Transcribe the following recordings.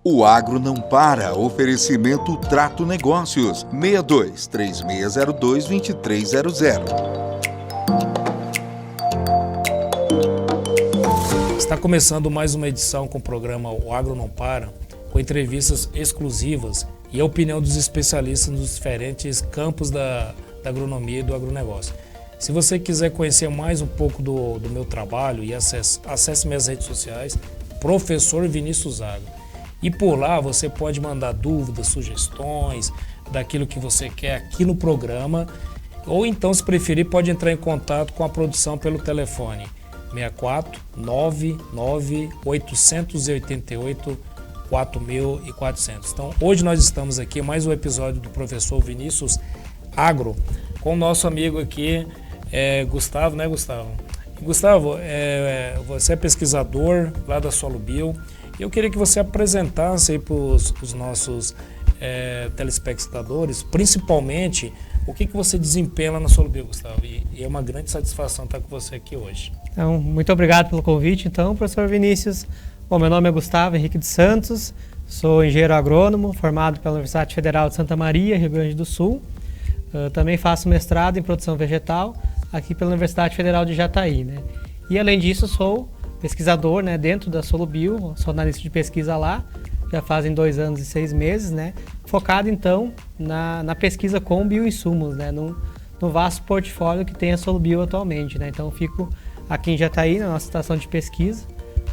O agro não para. Oferecimento Trato Negócios. 62-3602-2300. Está começando mais uma edição com o programa O Agro Não Para, com entrevistas exclusivas e a opinião dos especialistas nos diferentes campos da agronomia e do agronegócio. Se você quiser conhecer mais um pouco do meu trabalho, e acesse minhas redes sociais, Professor Vinícius Agro. E por lá você pode mandar dúvidas, sugestões daquilo que você quer aqui no programa, ou então, se preferir, pode entrar em contato com a produção pelo telefone 64 99 888 4400. Então, hoje nós estamos aqui em mais um episódio do Professor Vinícius Agro, com o nosso amigo aqui, Gustavo, né, Gustavo? Gustavo, você é pesquisador lá da SoloBio. Eu queria que você apresentasse aí para os nossos telespectadores, principalmente, o que você desempenha lá na SoloBio, Gustavo. E é uma grande satisfação estar com você aqui hoje. Então, muito obrigado pelo convite, então, professor Vinícius. Bom, meu nome é Gustavo Henrique dos Santos, sou engenheiro agrônomo, formado pela Universidade Federal de Santa Maria, Rio Grande do Sul. Também faço mestrado em produção vegetal aqui pela Universidade Federal de Jataí, né? E, além disso, sou pesquisador, né, dentro da SoloBio, sou analista de pesquisa lá, já fazem 2 anos e 6 meses, né, focado então na pesquisa com bioinsumos, né, no vasto portfólio que tem a SoloBio atualmente, né. Então fico aqui em Jataí, na nossa estação de pesquisa,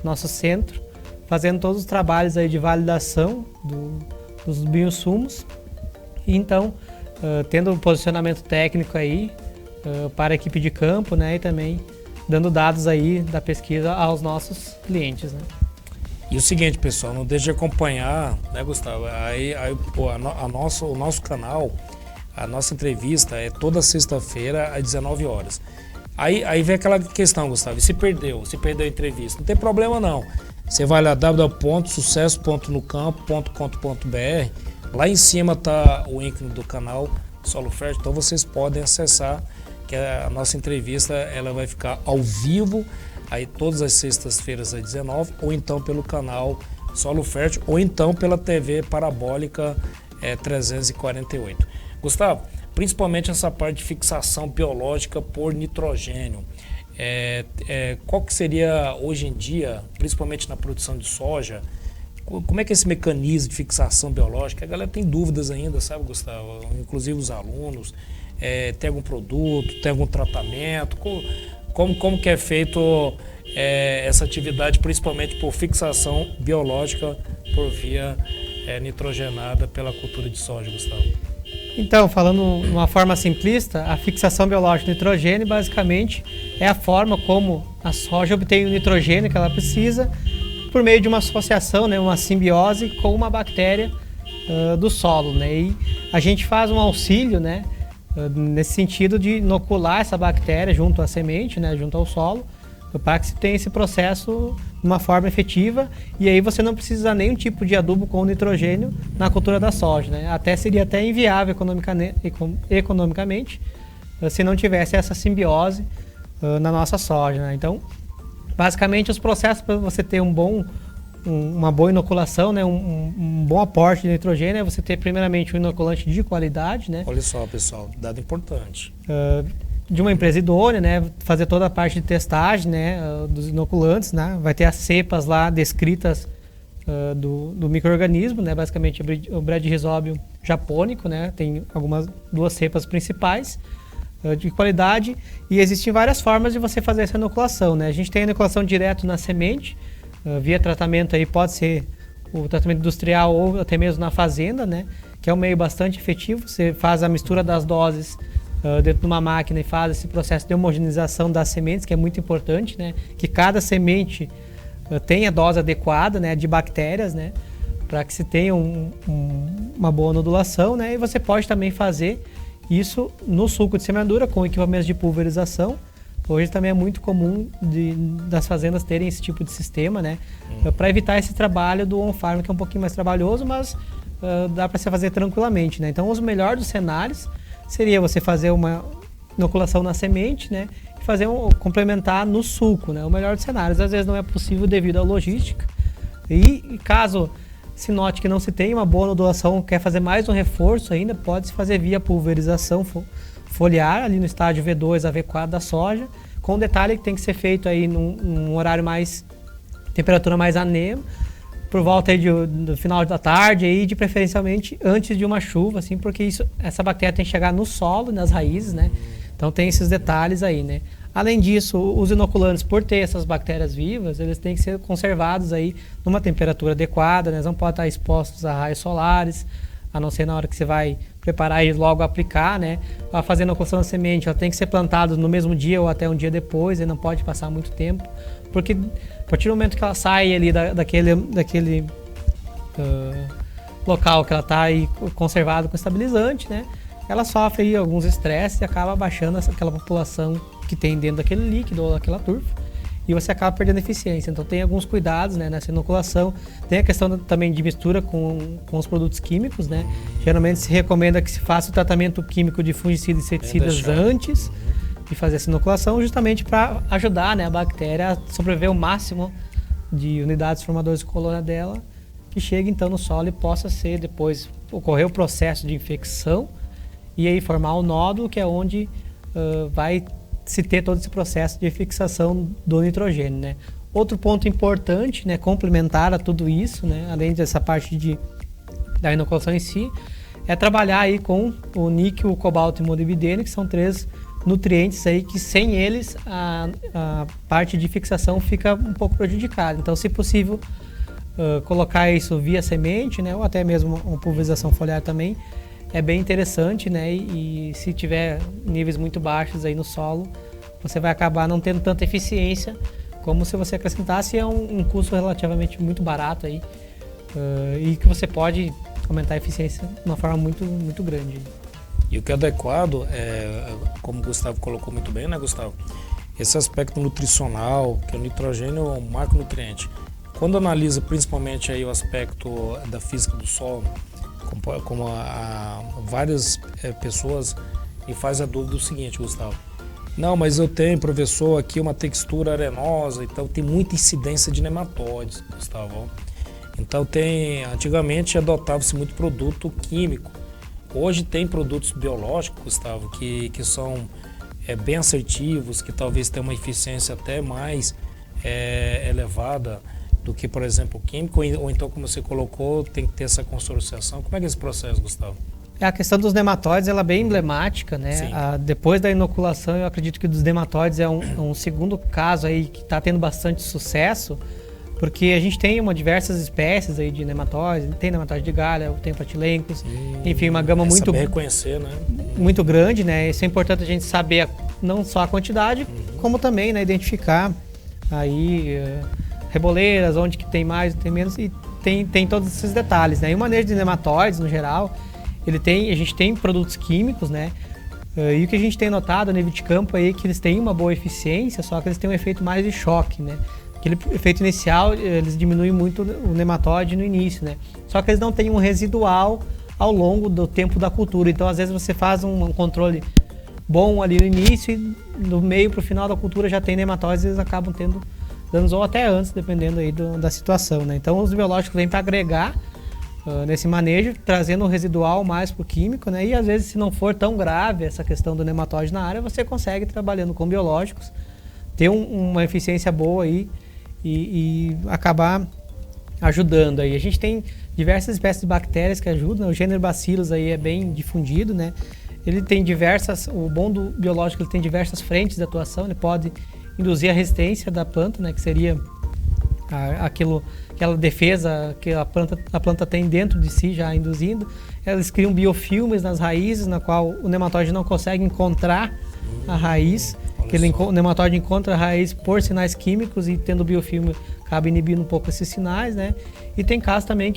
nosso centro, fazendo todos os trabalhos aí de validação dos bioinsumos, e então tendo um posicionamento técnico aí para a equipe de campo, né, e também dando dados aí da pesquisa aos nossos clientes, né? E o seguinte, pessoal, não deixe de acompanhar, né, Gustavo? O nosso canal, a nossa entrevista é toda sexta-feira às 19 horas. Aí vem aquela questão, Gustavo, se perdeu a entrevista, não tem problema não. Você vai lá, www.sucesso.nocampo.com.br, lá em cima tá o ícone do canal Solo Fértil, então vocês podem acessar, que a nossa entrevista ela vai ficar ao vivo aí todas as sextas-feiras às 19, ou então pelo canal Solo Fértil, ou então pela TV parabólica 348. Gustavo, principalmente essa parte de fixação biológica por nitrogênio, qual que seria hoje em dia, principalmente na produção de soja, como é que é esse mecanismo de fixação biológica? A galera tem dúvidas ainda, sabe, Gustavo? Inclusive os alunos. Tem algum produto, tem algum tratamento? Como que é feito essa atividade, principalmente por fixação biológica por via nitrogenada pela cultura de soja, Gustavo? Então, falando de uma forma simplista, a fixação biológica de nitrogênio basicamente é a forma como a soja obtém o nitrogênio que ela precisa por meio de uma associação, né, uma simbiose com uma bactéria do solo, né? E a gente faz um auxílio, né, nesse sentido de inocular essa bactéria junto à semente, né, junto ao solo, para que se tenha esse processo de uma forma efetiva, e aí você não precisa nenhum tipo de adubo com nitrogênio na cultura da soja, né? Seria até inviável economicamente se não tivesse essa simbiose na nossa soja, né? Então, basicamente, os processos para você ter uma boa inoculação, né, um bom aporte de nitrogênio, é você ter primeiramente um inoculante de qualidade, né? Olha só, pessoal, dado importante. De uma empresa idônea, né, fazer toda a parte de testagem, né, dos inoculantes, né? Vai ter as cepas lá descritas do micro-organismo, né, basicamente o Bradyrhizobio japônico, né, tem 2 cepas principais de qualidade, e existem várias formas de você fazer essa inoculação, né? A gente tem a inoculação direto na semente, via tratamento aí, pode ser o tratamento industrial ou até mesmo na fazenda, né? Que é um meio bastante efetivo. Você faz a mistura das doses dentro de uma máquina e faz esse processo de homogeneização das sementes, que é muito importante, né? Que cada semente tenha a dose adequada, né, de bactérias, né? Para que se tenha uma boa nodulação, né? E você pode também fazer isso no suco de semeadura com equipamentos de pulverização. Hoje também é muito comum das fazendas terem esse tipo de sistema, né? Para evitar esse trabalho do on-farm, que é um pouquinho mais trabalhoso, mas dá para se fazer tranquilamente, né? Então, os melhores dos cenários seria você fazer uma inoculação na semente, né? E fazer complementar no suco, né? O melhor dos cenários. Às vezes não é possível devido à logística. E caso Se note que não se tem uma boa nodulação, quer fazer mais um reforço ainda, pode-se fazer via pulverização foliar, ali no estágio V2 a V4 da soja, com detalhe que tem que ser feito aí num horário mais, temperatura mais amena, por volta aí do final da tarde, aí, de preferencialmente antes de uma chuva, assim, porque essa bactéria tem que chegar no solo, nas raízes, né? Então tem esses detalhes aí, né? Além disso, os inoculantes, por ter essas bactérias vivas, eles têm que ser conservados aí numa temperatura adequada, né? Eles não podem estar expostos a raios solares, a não ser na hora que você vai preparar e logo aplicar, né? A fazer inoculação da semente, ela tem que ser plantada no mesmo dia ou até um dia depois, e não pode passar muito tempo, porque a partir do momento que ela sai ali daquele local que ela está aí conservada com estabilizante, né? Ela sofre aí alguns estresses e acaba abaixando aquela população que tem dentro daquele líquido ou daquela turfa, e você acaba perdendo eficiência. Então tem alguns cuidados, né, nessa inoculação. Tem a questão também de mistura com os produtos químicos, né? Geralmente se recomenda que se faça o tratamento químico de fungicidas e inseticidas antes de fazer essa inoculação, justamente para ajudar, né, a bactéria a sobreviver o máximo de unidades formadoras de colônia dela, que chegue então no solo e possa ser depois ocorrer o processo de infecção e aí formar o nódulo, que é onde vai se ter todo esse processo de fixação do nitrogênio, né? Outro ponto importante, né, complementar a tudo isso, né, além dessa parte da inoculação em si, é trabalhar aí com o níquel, o cobalto e o molibdênio, que são 3 nutrientes aí que sem eles a parte de fixação fica um pouco prejudicada. Então, se possível, colocar isso via semente, né, ou até mesmo uma pulverização foliar também, é bem interessante, né? E se tiver níveis muito baixos aí no solo, você vai acabar não tendo tanta eficiência como se você acrescentasse. É um custo relativamente muito barato aí, e que você pode aumentar a eficiência de uma forma muito, muito grande. E o que é adequado é, como o Gustavo colocou muito bem, né, Gustavo? Esse aspecto nutricional, que o nitrogênio é um macronutriente. Quando analisa principalmente aí o aspecto da física do solo, como várias pessoas me fazem a dúvida do seguinte, Gustavo. Não, mas eu tenho, professor, aqui uma textura arenosa, então tem muita incidência de nematóides, Gustavo. Então antigamente adotava-se muito produto químico. Hoje tem produtos biológicos, Gustavo, que são bem assertivos, que talvez tenham uma eficiência até mais elevada do que, por exemplo, o químico, ou então, como você colocou, tem que ter essa consorciação. Como é que é esse processo, Gustavo? A questão dos nematóides ela é bem emblemática, né? Depois da inoculação, eu acredito que dos nematóides é um segundo caso aí que está tendo bastante sucesso, porque a gente tem diversas espécies aí de nematóides, tem nematóide de galha, tem patilencos, enfim, uma gama muito reconhecer, né? Muito grande, né? Isso é importante a gente saber não só a quantidade, como também, né, identificar aí reboleiras, onde que tem mais, tem menos, e tem todos esses detalhes, né? E o manejo de nematóides, no geral, a gente tem produtos químicos, né? E o que a gente tem notado a nível de campo aí é que eles têm uma boa eficiência, só que eles têm um efeito mais de choque, né? Aquele efeito inicial, eles diminuem muito o nematóide no início, né? Só que eles não têm um residual ao longo do tempo da cultura. Então, às vezes, você faz um controle bom ali no início e do meio para o final da cultura já tem nematóides, eles acabam tendo danos ou até antes, dependendo aí da situação, né? Então, os biológicos vêm para agregar nesse manejo, trazendo o residual mais para o químico, né? E às vezes, se não for tão grave essa questão do nematóide na área, você consegue, trabalhando com biológicos, ter uma eficiência boa aí e acabar ajudando aí. A gente tem diversas espécies de bactérias que ajudam, né? O gênero Bacillus aí é bem difundido, né? Ele tem o bom do biológico, ele tem diversas frentes de atuação, ele pode induzir a resistência da planta, né? Que seria aquela defesa que a planta tem dentro de si, já induzindo. Eles criam biofilmes nas raízes, na qual o nematóide não consegue encontrar a raiz, o nematóide encontra a raiz por sinais químicos e tendo biofilme acaba inibindo um pouco esses sinais, né? E tem casos também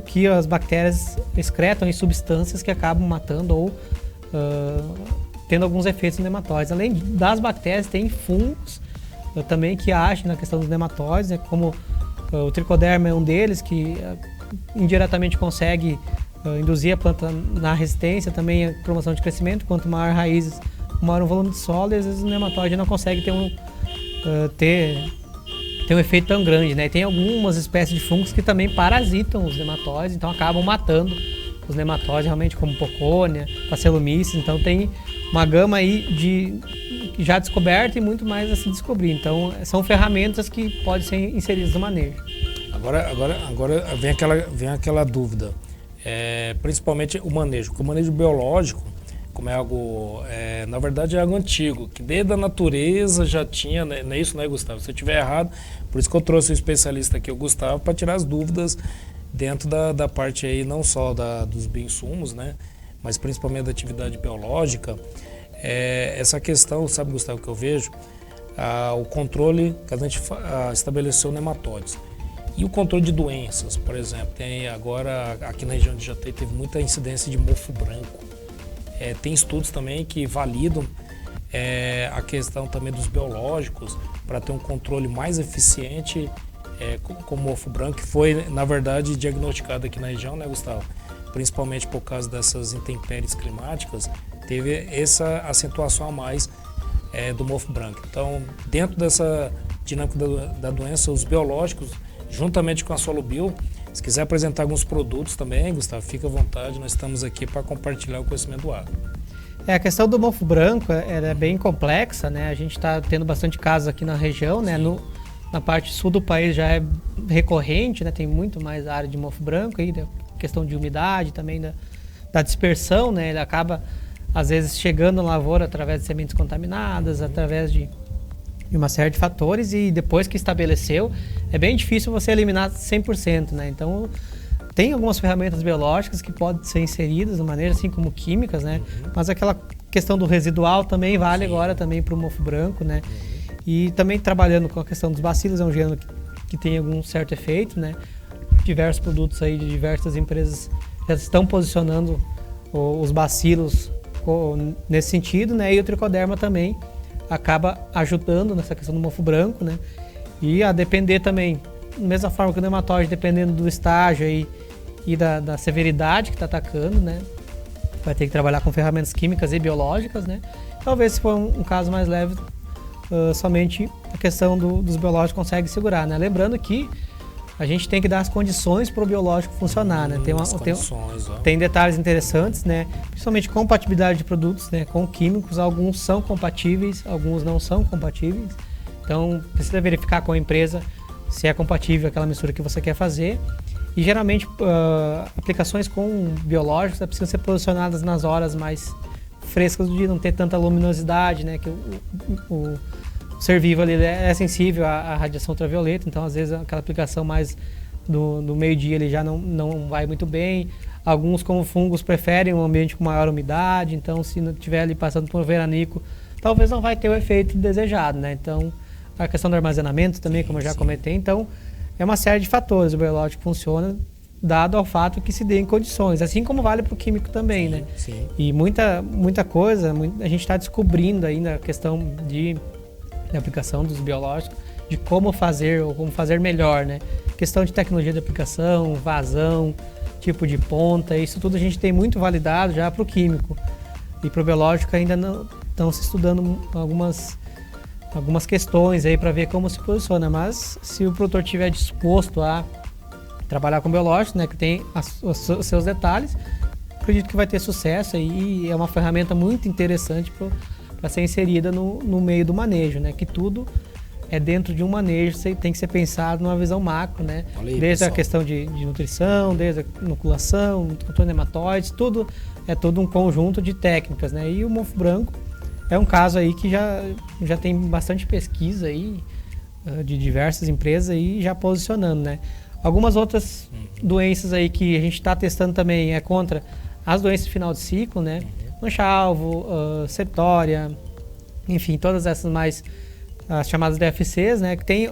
que as bactérias excretam em substâncias que acabam matando ou tendo alguns efeitos no nematóides. Além das bactérias, tem fungos também que agem na questão dos nematóides, né? Como o tricoderma é um deles, que indiretamente consegue induzir a planta na resistência, também a promoção de crescimento. Quanto maior raízes, maior o volume de solo, e às vezes o nematóide não consegue ter tem um efeito tão grande, né? E tem algumas espécies de fungos que também parasitam os nematóides, então acabam matando os nematóides, realmente, como Pocônia, Phacellumyces. Então tem uma gama aí já descoberta e muito mais a se descobrir. Então são ferramentas que podem ser inseridas no manejo. Agora vem aquela dúvida, principalmente o manejo. Porque o manejo biológico, como é algo, na verdade é algo antigo, que desde a natureza já tinha, né? Não é isso, né, Gustavo? Se eu estiver errado, por isso que eu trouxe o especialista aqui, o Gustavo, para tirar as dúvidas dentro da parte aí, não só dos bioinsumos, né, mas principalmente da atividade biológica. Essa questão, sabe, Gustavo, que eu vejo, o controle que a gente estabeleceu nematóides. E o controle de doenças, por exemplo, tem agora, aqui na região de Jataí, teve muita incidência de mofo branco. Tem estudos também que validam a questão também dos biológicos para ter um controle mais eficiente com o mofo branco, que foi, na verdade, diagnosticado aqui na região, né, Gustavo? Principalmente por causa dessas intempéries climáticas, teve essa acentuação a mais do mofo branco. Então, dentro dessa dinâmica da doença, os biológicos, juntamente com a Solubio, se quiser apresentar alguns produtos também, Gustavo, fica à vontade, nós estamos aqui para compartilhar o conhecimento do agro. A questão do mofo branco é bem complexa, né? A gente está tendo bastante casos aqui na região, né? Na parte sul do país já é recorrente, né? Tem muito mais área de mofo branco aí, da questão de umidade também, da dispersão, né? Ele acaba, às vezes, chegando na lavoura através de sementes contaminadas, através de uma série de fatores, e depois que estabeleceu, é bem difícil você eliminar 100%, né? Então, tem algumas ferramentas biológicas que podem ser inseridas de maneira assim como químicas, né? Mas aquela questão do residual também vale agora também para o mofo branco, né? E também trabalhando com a questão dos bacilos, é um gênero que tem algum certo efeito, né? Diversos produtos aí de diversas empresas já estão posicionando os bacilos nesse sentido, né? E o tricoderma também acaba ajudando nessa questão do mofo branco, né? E a depender também, da mesma forma que o nematóide, dependendo do estágio e da severidade que está atacando, né? Vai ter que trabalhar com ferramentas químicas e biológicas, né? Talvez, se for um caso mais leve, somente a questão dos biológicos consegue segurar, né? Lembrando que a gente tem que dar as condições para o biológico funcionar, né? Tem detalhes interessantes, né? Principalmente compatibilidade de produtos, né? Com químicos, alguns são compatíveis, alguns não são compatíveis. Então, precisa verificar com a empresa se é compatível aquela mistura que você quer fazer. E geralmente, aplicações com biológicos precisam ser posicionadas nas horas mais frescas do dia, não ter tanta luminosidade, né? Que o ser vivo ali é sensível à radiação ultravioleta, então às vezes aquela aplicação mais do meio-dia ele já não vai muito bem. Alguns, como fungos, preferem um ambiente com maior umidade, então se não estiver ali passando por um veranico, talvez não vai ter o efeito desejado, né? Então, a questão do armazenamento também, como eu já comentei, então é uma série de fatores. O biológico funciona dado ao fato que se dê em condições, assim como vale para o químico também, né? Sim. E muita coisa, a gente está descobrindo ainda a questão de aplicação dos biológicos, de como fazer ou como fazer melhor, né? Questão de tecnologia de aplicação, vazão, tipo de ponta, isso tudo a gente tem muito validado já para o químico. E para o biológico ainda não estão se estudando algumas questões aí para ver como se posiciona, mas se o produtor estiver disposto a trabalhar com biológico, né, que tem os seus detalhes, acredito que vai ter sucesso e é uma ferramenta muito interessante para ser inserida no meio do manejo, né, que tudo é dentro de um manejo, tem que ser pensado numa visão macro, né, aí, desde pessoal, a questão de nutrição, desde a inoculação, controle de nematóides, tudo é todo um conjunto de técnicas, né, e o mofo branco é um caso aí que já tem bastante pesquisa aí de diversas empresas aí já posicionando, né. Algumas outras doenças aí que a gente está testando também é contra as doenças de final de ciclo, né? Mancha-alvo, septória, enfim, todas essas mais as chamadas DFCs, né? Que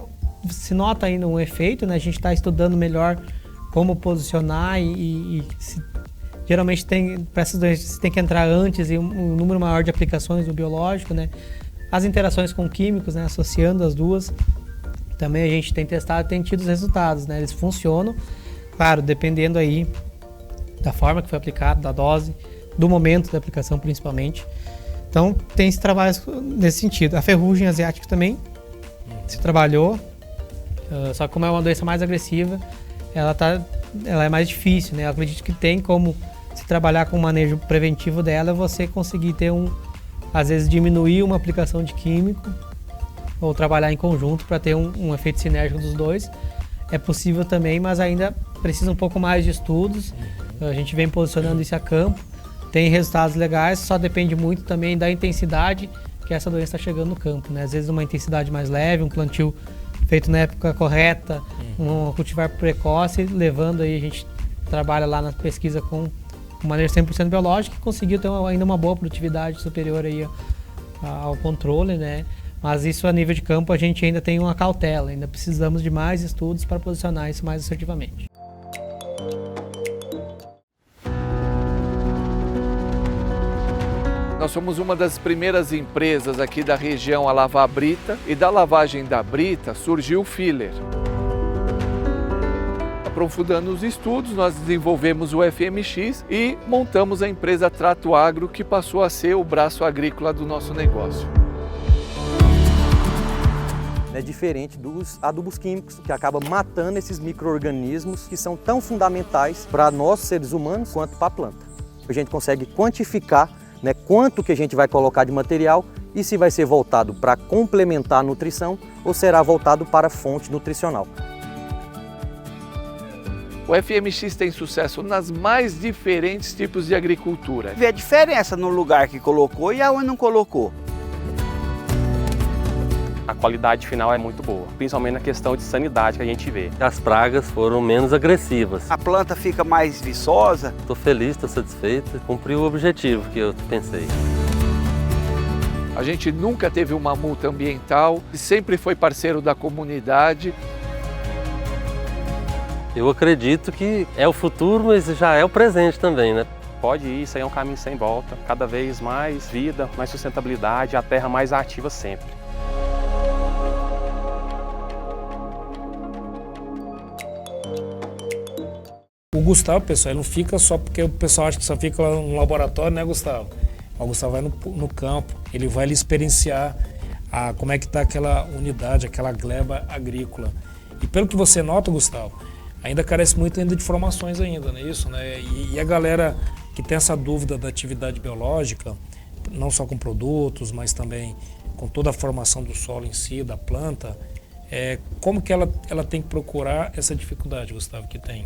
se nota ainda um efeito, né? A gente está estudando melhor como posicionar geralmente para essas doenças você tem que entrar antes e um número maior de aplicações do biológico, né? As interações com químicos, né? Associando as duas. Também a gente tem testado e tem tido os resultados, né? Eles funcionam, claro, dependendo aí da forma que foi aplicado, da dose, do momento da aplicação principalmente. Então tem esse trabalho nesse sentido. A ferrugem asiática também se trabalhou Só que como é uma doença mais agressiva, ela é mais difícil, né? Eu acredito que tem como se trabalhar com o manejo preventivo dela, você conseguir ter às vezes diminuir uma aplicação de químico ou trabalhar em conjunto para ter um efeito sinérgico dos dois. É possível também, mas ainda precisa um pouco mais de estudos. A gente vem posicionando isso a campo, tem resultados legais, só depende muito também da intensidade que essa doença está chegando no campo, né? Às vezes uma intensidade mais leve, um plantio feito na época correta, um cultivar precoce, levando aí, a gente trabalha lá na pesquisa com manejo 100% biológico e conseguiu ter ainda uma boa produtividade superior aí ao controle, né? Mas isso a nível de campo a gente ainda tem uma cautela, ainda precisamos de mais estudos para posicionar isso mais assertivamente. Nós somos uma das primeiras empresas aqui da região a lavar a brita, e da lavagem da brita surgiu o filler. Aprofundando os estudos, nós desenvolvemos o FMX e montamos a empresa Trato Agro, que passou a ser o braço agrícola do nosso negócio. É diferente dos adubos químicos, que acabam matando esses micro-organismos que são tão fundamentais para nós, seres humanos, quanto para a planta. A gente consegue quantificar, né, quanto que a gente vai colocar de material e se vai ser voltado para complementar a nutrição ou será voltado para a fonte nutricional. O FMX tem sucesso nas mais diferentes tipos de agricultura. Vê a diferença no lugar que colocou e aonde não colocou. A qualidade final é muito boa, principalmente na questão de sanidade que a gente vê. As pragas foram menos agressivas. A planta fica mais viçosa. Estou feliz, estou satisfeito, cumpri o objetivo que eu pensei. A gente nunca teve uma multa ambiental, sempre foi parceiro da comunidade. Eu acredito que é o futuro, mas já é o presente também, né? Pode ir, isso aí é um caminho sem volta. Cada vez mais vida, mais sustentabilidade, a terra mais ativa sempre. O Gustavo, pessoal, ele não fica só porque o pessoal acha que só fica lá no laboratório, né, Gustavo? O Gustavo vai no campo, ele vai ali experienciar como é que está aquela unidade, aquela gleba agrícola. E pelo que você nota, Gustavo, ainda carece muito ainda de informações ainda, não é isso? Né? E a galera que tem essa dúvida da atividade biológica, não só com produtos, mas também com toda a formação do solo em si, da planta, como que ela tem que procurar essa dificuldade, Gustavo, que tem?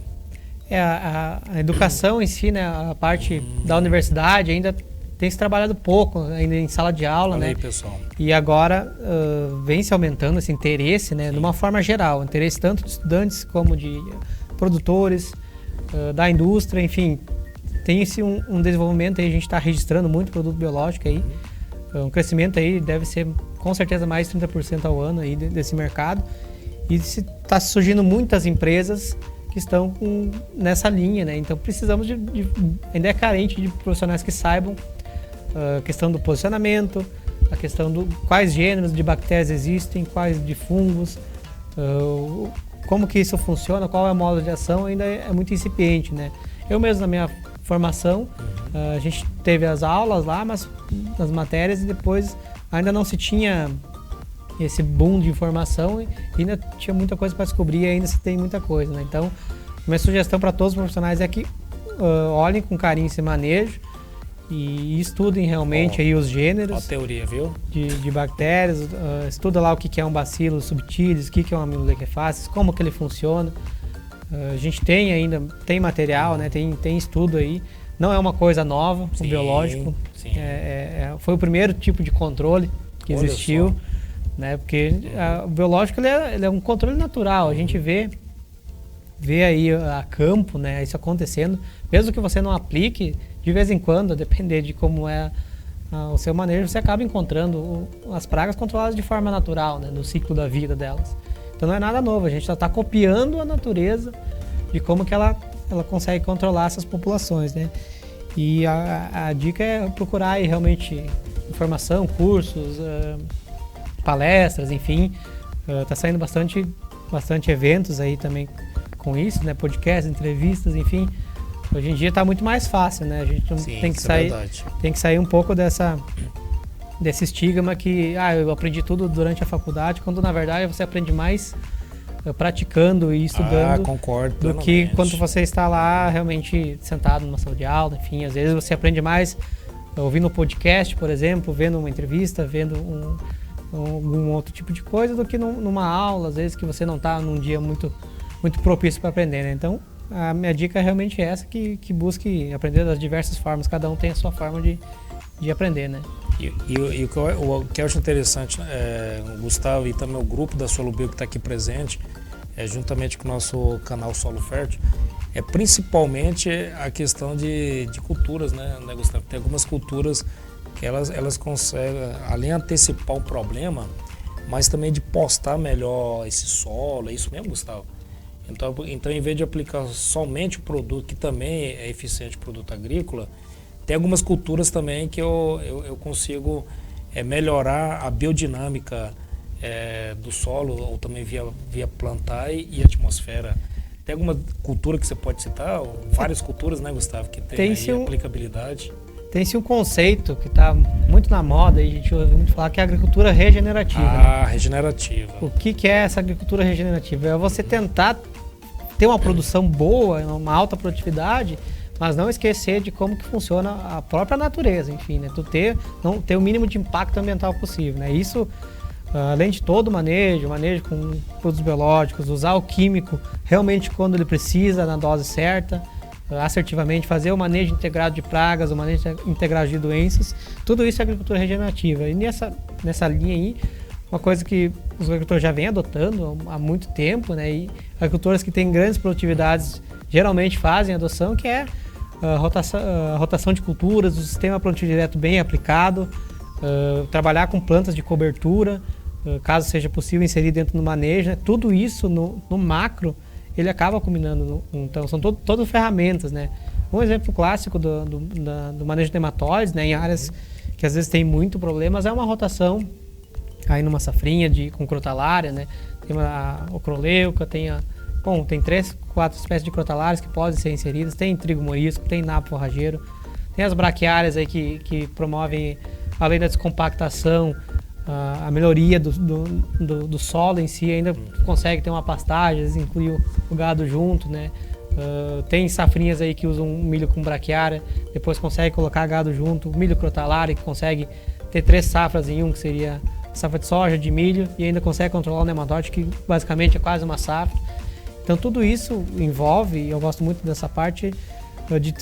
A educação em si, né, a parte da universidade ainda tem se trabalhado pouco, ainda em sala de aula, né? Aí, pessoal. E agora vem se aumentando esse interesse, né, de uma forma geral, interesse tanto de estudantes como de produtores, da indústria, enfim, tem-se um desenvolvimento aí, a gente está registrando muito produto biológico aí, um crescimento aí deve ser com certeza mais de 30% ao ano aí desse mercado, e está surgindo muitas empresas que estão nessa linha, né? Então precisamos ainda é carente de profissionais que saibam a questão do posicionamento, a questão do quais gêneros de bactérias existem, quais de fungos, como que isso funciona, qual é o modo de ação, ainda é muito incipiente, né? Eu mesmo na minha formação, a gente teve as aulas lá, mas nas matérias, e depois ainda não se tinha esse boom de informação e ainda tinha muita coisa para descobrir e ainda se tem muita coisa, né? Então, minha sugestão para todos os profissionais é que olhem com carinho esse manejo e estudem realmente aí os gêneros. A teoria, viu? De bactérias, estuda lá o que é um bacilo subtilis, o que é um amilolequefaces, como que ele funciona. A gente tem material, né? Tem estudo aí. Não é uma coisa nova, o biológico. Sim. Foi o primeiro tipo de controle que existiu. Né? Porque o biológico ele é um controle natural, a gente vê aí a campo, né, isso acontecendo, mesmo que você não aplique, de vez em quando, a depender de como é o seu manejo, você acaba encontrando as pragas controladas de forma natural, né, no ciclo da vida delas. Então não é nada novo, a gente está copiando a natureza de como que ela consegue controlar essas populações, né? E a dica é procurar aí realmente informação, cursos, palestras, enfim, tá saindo bastante eventos aí também com isso, né, podcasts, entrevistas, enfim, hoje em dia tá muito mais fácil, né, a gente tem que sair um pouco desse estigma que, eu aprendi tudo durante a faculdade, quando na verdade você aprende mais praticando e estudando concordo do que plenamente. quando você está lá realmente sentado numa sala de aula. Enfim, às vezes você aprende mais ouvindo um podcast, por exemplo, vendo uma entrevista, vendo algum outro tipo de coisa do que numa aula, às vezes que você não está num dia muito propício para aprender, né? Então, a minha dica é realmente essa, que busque aprender das diversas formas, cada um tem a sua forma de aprender, né? E o que eu acho interessante, o Gustavo e também o grupo da Solo Bio que está aqui presente, juntamente com o nosso canal Solo Fértil, é principalmente a questão de culturas, né, Gustavo? Tem algumas culturas que elas conseguem, além de antecipar o problema, mas também de postar melhor esse solo, é isso mesmo, Gustavo? Então, em vez de aplicar somente o produto, que também é eficiente, produto agrícola, tem algumas culturas também que eu consigo melhorar a biodinâmica do solo, ou também via plantar e atmosfera. Tem alguma cultura que você pode citar? Várias culturas, né, Gustavo, que tem aí aplicabilidade? Tem-se um conceito que está muito na moda, e a gente ouve muito falar, que é a agricultura regenerativa. Ah, né? Regenerativa. O que é essa agricultura regenerativa? É você tentar ter uma produção boa, uma alta produtividade, mas não esquecer de como que funciona a própria natureza, enfim, né? Não ter o mínimo de impacto ambiental possível, né? Isso, além de todo o manejo com produtos biológicos, usar o químico realmente quando ele precisa, na dose certa, assertivamente, fazer o manejo integrado de pragas, o manejo integrado de doenças, tudo isso é agricultura regenerativa. E nessa linha aí, uma coisa que os agricultores já vêm adotando há muito tempo, né? E agricultores que têm grandes produtividades geralmente fazem a adoção, que é a rotação de culturas, o sistema plantio direto bem aplicado, trabalhar com plantas de cobertura, caso seja possível inserir dentro do manejo, né? Tudo isso no macro ele acaba culminando. Então são todas ferramentas, né? Um exemplo clássico do manejo de nematóides, né, em áreas que às vezes tem muito problema, mas é uma rotação aí numa safrinha com crotalária, né? Tem a ocroleuca, tem 3, 4 espécies de crotalárias que podem ser inseridas, tem trigo morisco, tem nabo forrageiro, tem as braquiárias aí que promovem, além da descompactação, a melhoria do solo em si, ainda consegue ter uma pastagem, às vezes inclui o gado junto, né? Tem safrinhas aí que usam milho com braquiária, depois consegue colocar gado junto, milho crotalária, que consegue ter 3 safras em um, que seria safra de soja, de milho, e ainda consegue controlar o nematóide, que basicamente é quase uma safra. Então tudo isso envolve, e eu gosto muito dessa parte, de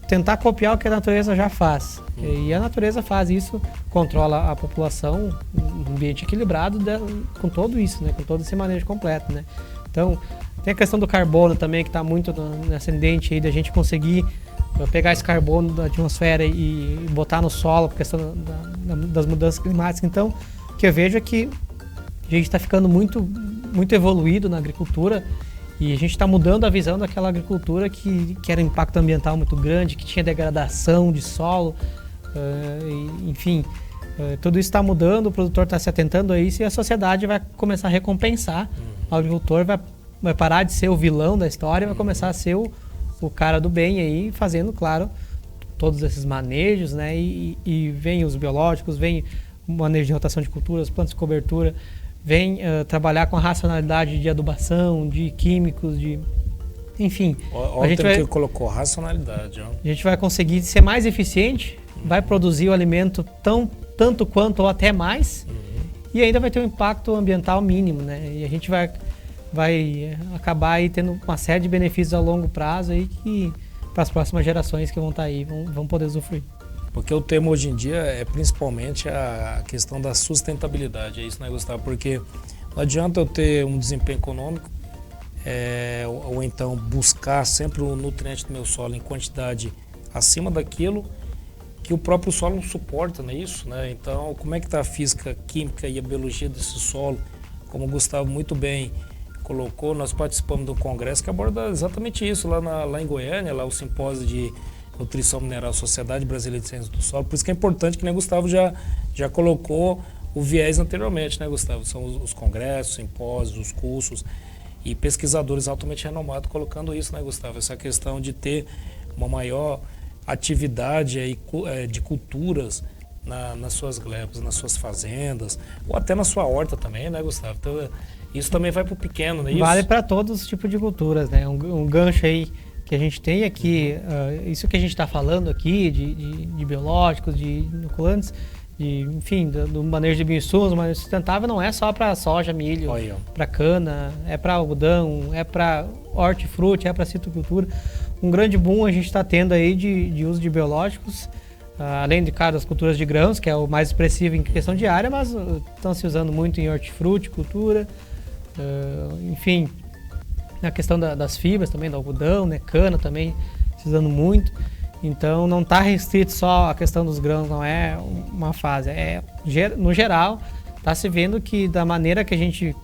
tentar copiar o que a natureza já faz. E a natureza faz isso, controla a população, um ambiente equilibrado com tudo isso, né? Com todo esse manejo completo, né? Então, tem a questão do carbono também, que está muito ascendente aí, da gente conseguir pegar esse carbono da atmosfera e botar no solo, por questão das mudanças climáticas. Então, o que eu vejo é que a gente está ficando muito, muito evoluído na agricultura, e a gente está mudando a visão daquela agricultura que era um impacto ambiental muito grande, que tinha degradação de solo, enfim, tudo isso está mudando, o produtor está se atentando a isso, e a sociedade vai começar a recompensar. O agricultor vai parar de ser o vilão da história e vai começar a ser o cara do bem aí, fazendo, claro, todos esses manejos, né? E vem os biológicos, vem o manejo de rotação de culturas, plantas de cobertura, vem trabalhar com a racionalidade de adubação, de químicos, enfim. Olha o que colocou, racionalidade. Ó. A gente vai conseguir ser mais eficiente, vai produzir o alimento tanto quanto ou até mais, e ainda vai ter um impacto ambiental mínimo, né? E a gente vai acabar aí tendo uma série de benefícios a longo prazo aí, que para as próximas gerações que vão estar aí vão poder usufruir. Porque o tema hoje em dia é principalmente a questão da sustentabilidade, é isso, né, Gustavo? Porque não adianta eu ter um desempenho econômico ou então buscar sempre o nutriente do meu solo em quantidade acima daquilo que o próprio solo suporta, não é isso? Né? Então, como é que está a física, química e a biologia desse solo? Como o Gustavo muito bem colocou, nós participamos de um congresso que aborda exatamente isso, lá em Goiânia, lá o simpósio de Nutrição Mineral, Sociedade Brasileira de Ciências do Solo. Por isso que é importante que, né, Gustavo já colocou o viés anteriormente, né, Gustavo? São os congressos, simpósios, os cursos e pesquisadores altamente renomados colocando isso, né, Gustavo? Essa questão de ter uma maior atividade aí, de culturas nas suas glebas, nas suas fazendas, ou até na sua horta também, né, Gustavo? Então, Isso também vai para o pequeno, não é isso? Vale para todos os tipos de culturas, né? Um gancho aí que a gente tem aqui, isso que a gente está falando aqui, de biológicos, de inoculantes, enfim, do manejo de bioinsumos, o manejo sustentável não é só para soja, milho, para cana, é para algodão, é para hortifruti, é para citricultura. Um grande boom a gente está tendo aí de uso de biológicos, além de das culturas de grãos, que é o mais expressivo em questão de área, mas estão se usando muito em hortifruti, cultura, enfim, na questão das fibras também, do algodão, né, cana também se usando muito. Então não está restrito só a questão dos grãos, não é uma fase. No geral, está se vendo que da maneira que a gente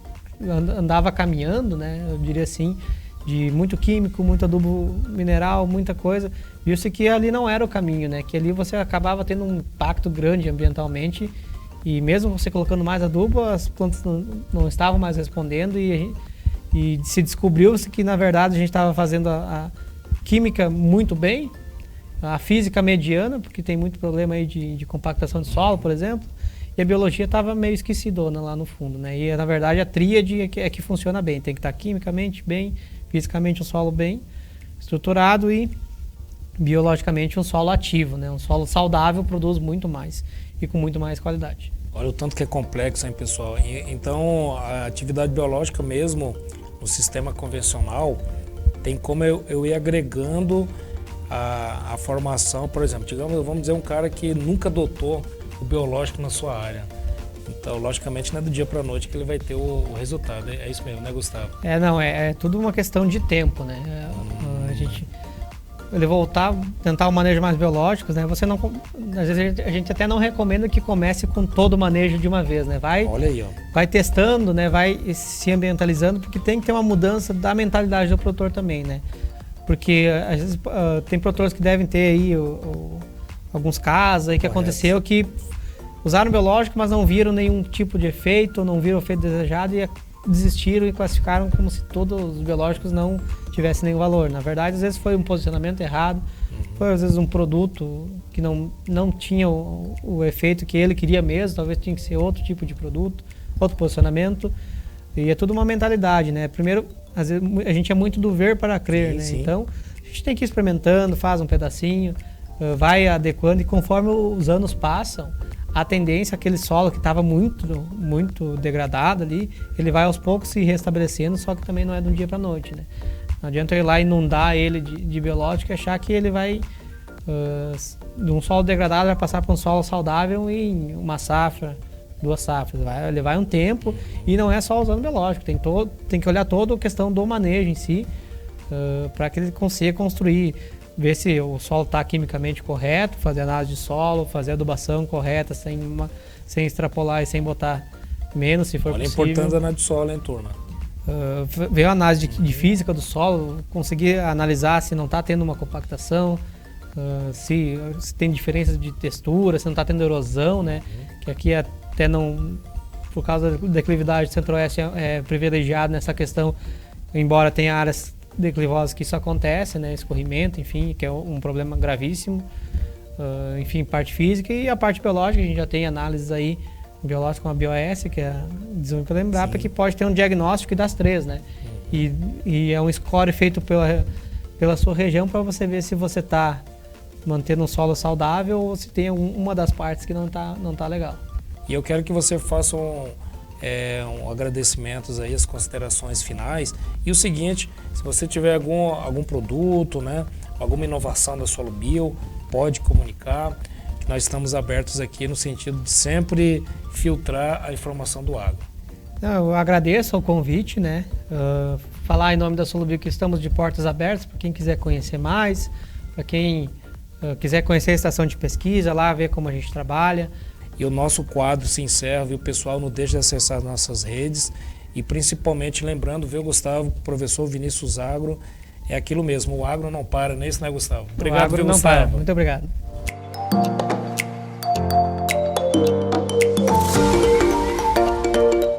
andava caminhando, né, eu diria assim, de muito químico, muito adubo mineral, muita coisa, viu-se que ali não era o caminho, né, que ali você acabava tendo um impacto grande ambientalmente e mesmo você colocando mais adubo, as plantas não estavam mais respondendo e se descobriu-se que na verdade a gente estava fazendo a química muito bem, a física mediana, porque tem muito problema aí de compactação de solo, por exemplo, e a biologia estava meio esquecidona lá no fundo, né? E na verdade a tríade é que funciona bem, tem que estar quimicamente bem, fisicamente um solo bem estruturado e biologicamente um solo ativo, né? Um solo saudável produz muito mais e com muito mais qualidade. Olha o tanto que é complexo, hein, pessoal? Então a atividade biológica mesmo no sistema convencional tem como eu ir agregando a formação, por exemplo, vamos dizer um cara que nunca adotou o biológico na sua área. Então, logicamente, não é do dia para a noite que ele vai ter o resultado. É isso mesmo, né, Gustavo? É tudo uma questão de tempo, né? Ele tentar o manejo mais biológicos, né? Às vezes a gente até não recomenda que comece com todo o manejo de uma vez, né? Olha aí, ó. Vai testando, né? Vai se ambientalizando, porque tem que ter uma mudança da mentalidade do produtor também, né? Porque às vezes tem produtores que devem ter aí alguns casos aí que aconteceu que usaram biológico, mas não viram nenhum tipo de efeito, não viram o efeito desejado e desistiram e classificaram como se todos os biológicos não tivessem nenhum valor. Na verdade, às vezes foi um posicionamento errado, foi às vezes um produto que não tinha o efeito que ele queria mesmo, talvez tinha que ser outro tipo de produto, outro posicionamento. E é tudo uma mentalidade, né? Primeiro, às vezes a gente é muito do ver para crer, sim, né? Sim. Então, a gente tem que ir experimentando, faz um pedacinho, vai adequando e conforme os anos passam, a tendência, aquele solo que estava muito degradado ali, ele vai aos poucos se restabelecendo, só que também não é de um dia para a noite, né? Não adianta eu ir lá e inundar ele de biológico e achar que ele vai, de um solo degradado, vai passar para um solo saudável em uma safra, 2 safras. Vai levar um tempo e não é só usando biológico, tem que olhar toda a questão do manejo em si, para que ele consiga construir, ver se o solo está quimicamente correto, fazer análise de solo, fazer a adubação correta, sem extrapolar e sem botar menos, se for possível. Olha a importância da análise de solo, hein, turma? Ver a análise de física do solo, conseguir analisar se não está tendo uma compactação, se tem diferença de textura, se não está tendo erosão, né? Que aqui até não, por causa da declividade do centro-oeste, é privilegiado nessa questão, embora tenha áreas declivosas que isso acontece, né? Escorrimento, enfim, que é um problema gravíssimo. Enfim, parte física e a parte biológica, a gente já tem análises aí biológica com a BioS, que é desenvolvimento pela Embrapa, que pode ter um diagnóstico das 3, né? E é um score feito pela sua região para você ver se você está mantendo um solo saudável ou se tem uma das partes que não tá legal. E eu quero que você faça agradecimentos aí, as considerações finais. E o seguinte, se você tiver algum produto, né, alguma inovação da SoloBio, pode comunicar, que nós estamos abertos aqui no sentido de sempre filtrar a informação do agro. Eu agradeço o convite, né? Falar em nome da SoloBio que estamos de portas abertas para quem quiser conhecer mais, para quem quiser conhecer a estação de pesquisa, lá ver como a gente trabalha. E o nosso quadro se encerra e o pessoal não deixa de acessar as nossas redes e principalmente lembrando, viu, Gustavo, professor Vinícius Agro, é aquilo mesmo, o agro não para, não é isso, né, Gustavo? Obrigado, o agro não Gustavo. Para. Muito obrigado.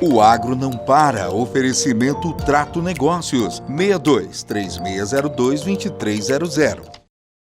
O Agro Não Para. Oferecimento Trato Negócios. 62 3602 2300.